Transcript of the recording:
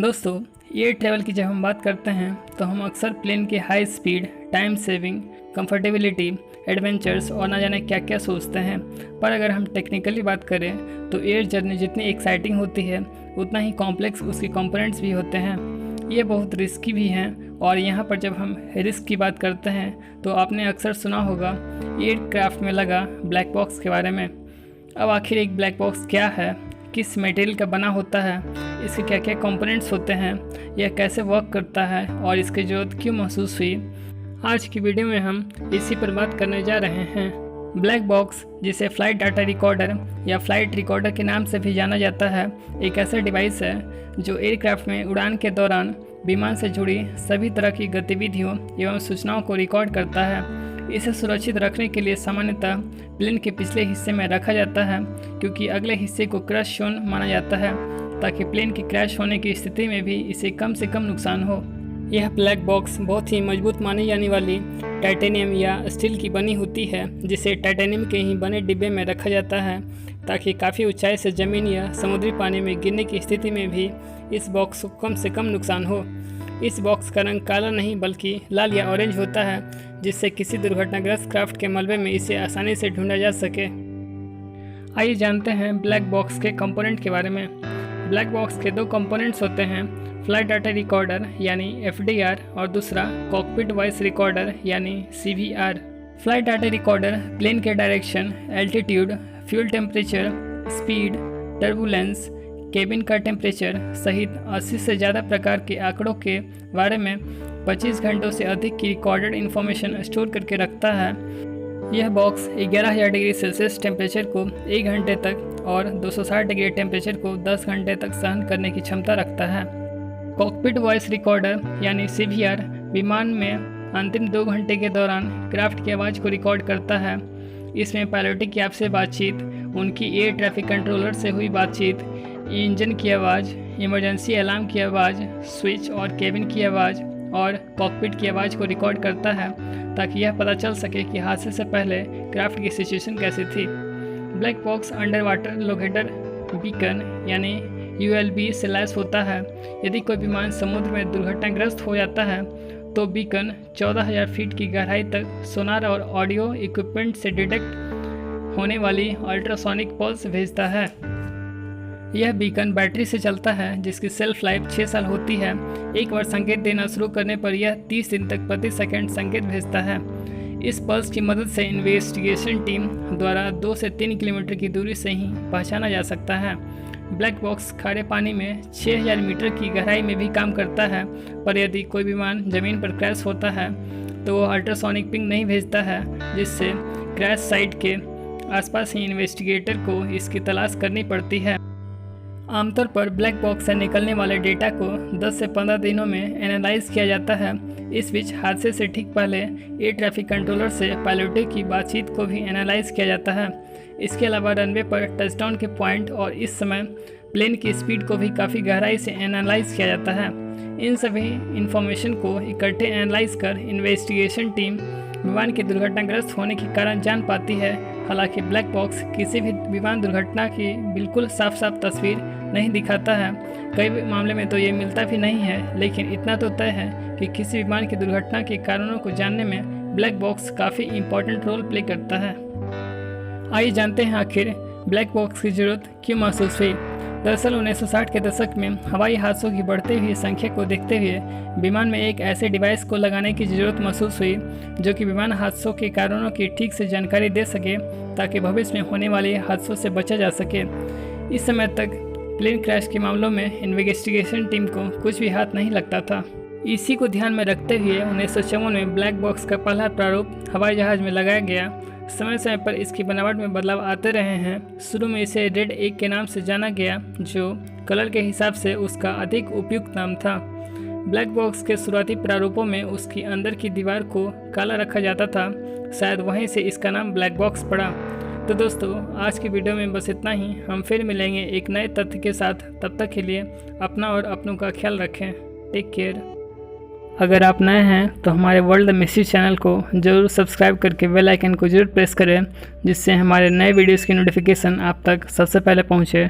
दोस्तों, air travel की जब हम बात करते हैं तो हम अक्सर प्लेन के high speed, time saving, comfortability, adventures और ना जाने क्या क्या सोचते हैं। पर अगर हम टेक्निकली बात करें तो एयर जर्नी जितनी एक्साइटिंग होती है उतना ही कॉम्प्लेक्स उसके कंपोनेंट्स भी होते हैं। ये बहुत रिस्की भी हैं और यहाँ पर जब हम रिस्क की बात करते हैं तो आपने अक्सर सुना होगा एयरक्राफ्ट में लगा ब्लैक बॉक्स के बारे में। अब आखिर एक ब्लैक बॉक्स क्या है, किस मटेरियल का बना होता है, इसके क्या क्या कंपोनेंट्स होते हैं, यह कैसे वर्क करता है और इसकी ज़रूरत क्यों महसूस हुई, आज की वीडियो में हम इसी पर बात करने जा रहे हैं। ब्लैक बॉक्स, जिसे फ्लाइट डाटा रिकॉर्डर या फ्लाइट रिकॉर्डर के नाम से भी जाना जाता है, एक ऐसा डिवाइस है जो एयरक्राफ्ट में उड़ान के दौरान विमान से जुड़ी सभी तरह की गतिविधियों एवं सूचनाओं को रिकॉर्ड करता है। इसे सुरक्षित रखने के लिए सामान्यतः प्लेन के पिछले हिस्से में रखा जाता है, क्योंकि अगले हिस्से को क्रैश जोन माना जाता है, ताकि प्लेन के क्रैश होने की स्थिति में भी इसे कम से कम नुकसान हो। यह ब्लैक बॉक्स बहुत ही मजबूत मानी जाने वाली टाइटेनियम या स्टील की बनी होती है, जिसे टाइटेनियम के ही बने डिब्बे में रखा जाता है, ताकि काफ़ी ऊंचाई से ज़मीन या समुद्री पानी में गिरने की स्थिति में भी इस बॉक्स को कम से कम नुकसान हो। इस बॉक्स का रंग काला नहीं बल्कि लाल या ऑरेंज होता है, जिससे किसी दुर्घटनाग्रस्त क्राफ्ट के मलबे में इसे आसानी से ढूंढा जा सके। आइए जानते हैं ब्लैक बॉक्स के कंपोनेंट के बारे में। ब्लैक बॉक्स के दो कंपोनेंट्स होते हैं, फ्लाइट डाटा रिकॉर्डर यानी FDR और दूसरा कॉकपिट वॉइस रिकॉर्डर यानी CVR। Flight data recorder plane के direction, altitude, fuel temperature, speed, turbulence, cabin का टेम्परेचर सहित 80 से ज़्यादा प्रकार के आंकड़ों के बारे में 25 घंटों से अधिक की रिकॉर्डेड इन्फॉर्मेशन स्टोर करके रखता है। यह बॉक्स 11,000 डिग्री सेल्सियस टेम्परेचर को 1 घंटे तक और 260 डिग्री टेम्परेचर को 10 घंटे तक सहन करने की क्षमता रखता है। कॉकपिट वॉइस रिकॉर्डर यानी CVR विमान में अंतिम 2 घंटे के दौरान क्राफ्ट की आवाज़ को रिकॉर्ड करता है। इसमें पायलटों की आपसे बातचीत, उनकी एयर ट्रैफिक कंट्रोलर से हुई बातचीत, इंजन की आवाज़, इमरजेंसी अलार्म की आवाज़, स्विच और केबिन की आवाज़ और कॉकपिट की आवाज़ को रिकॉर्ड करता है, ताकि यह पता चल सके कि हादसे से पहले क्राफ्ट की सिचुएशन कैसी थी। Black box under water locator beacon यानी ULB से लैस होता है। यदि कोई विमान समुद्र में दुर्घटनाग्रस्त हो जाता है तो बीकन 14,000 फीट की गहराई तक सोनार और ऑडियो इक्विपमेंट से डिटेक्ट होने वाली अल्ट्रासोनिक पल्स भेजता है। यह बीकन बैटरी से चलता है, जिसकी सेल्फ लाइफ 6 साल होती है। एक बार संकेत देना शुरू करने पर यह 30 दिन तक प्रति सेकंड संकेत भेजता है। इस पल्स की मदद से इन्वेस्टिगेशन टीम द्वारा 2 से 3 किलोमीटर की दूरी से ही पहचाना जा सकता है। ब्लैक बॉक्स खारे पानी में 6,000 मीटर की गहराई में भी काम करता है, पर यदि कोई विमान ज़मीन पर क्रैश होता है तो वो अल्ट्रासोनिक पिंग नहीं भेजता है, जिससे क्रैश साइट के आसपास ही इन्वेस्टिगेटर को इसकी तलाश करनी पड़ती है। आमतौर पर ब्लैक बॉक्स से निकलने वाले डेटा को 10 से 15 दिनों में एनालाइज किया जाता है। इस बीच हादसे से ठीक पहले एयर ट्रैफिक कंट्रोलर से पायलटों की बातचीत को भी एनालाइज किया जाता है। इसके अलावा रनवे पर टचडाउन के पॉइंट और इस समय प्लेन की स्पीड को भी काफ़ी गहराई से एनालाइज किया जाता है। इन सभी इंफॉर्मेशन को इकट्ठे एनालाइज कर इन्वेस्टिगेशन टीम विमान के दुर्घटनाग्रस्त होने के कारण जान पाती है। हालांकि ब्लैक बॉक्स किसी भी विमान दुर्घटना की बिल्कुल साफ साफ तस्वीर नहीं दिखाता है, कई मामले में तो ये मिलता भी नहीं है, लेकिन इतना तो तय है कि किसी विमान की दुर्घटना के कारणों को जानने में ब्लैक बॉक्स काफ़ी इंपॉर्टेंट रोल प्ले करता है। आइए जानते हैं आखिर ब्लैक बॉक्स की ज़रूरत क्यों महसूस हुई। दरअसल 1960 के दशक में हवाई हादसों की बढ़ती हुई संख्या को देखते हुए विमान में एक ऐसे डिवाइस को लगाने की ज़रूरत महसूस हुई जो कि विमान हादसों के कारणों की ठीक से जानकारी दे सके, ताकि भविष्य में होने वाले हादसों से बचा जा सके। इस समय तक प्लेन क्रैश के मामलों में इन्वेस्टिगेशन टीम को कुछ भी हाथ नहीं लगता था। इसी को ध्यान में रखते हुए 1954 में ब्लैक बॉक्स का पहला प्रारूप हवाई जहाज़ में लगाया गया। समय समय पर इसकी बनावट में बदलाव आते रहे हैं। शुरू में इसे रेड एग के नाम से जाना गया, जो कलर के हिसाब से उसका अधिक उपयुक्त नाम था। ब्लैक बॉक्स के शुरुआती प्रारूपों में उसकी अंदर की दीवार को काला रखा जाता था, शायद वहीं से इसका नाम ब्लैक बॉक्स पड़ा। तो दोस्तों, आज की वीडियो में बस इतना ही। हम फिर मिलेंगे एक नए तथ्य के साथ। तब तक के लिए अपना और अपनों का ख्याल रखें। Take care. अगर आप नए हैं तो हमारे वर्ल्ड द मिस्ट्री चैनल को ज़रूर सब्सक्राइब करके बेल आइकन को ज़रूर प्रेस करें, जिससे हमारे नए वीडियोज़ की नोटिफिकेशन आप तक सबसे पहले पहुँचे।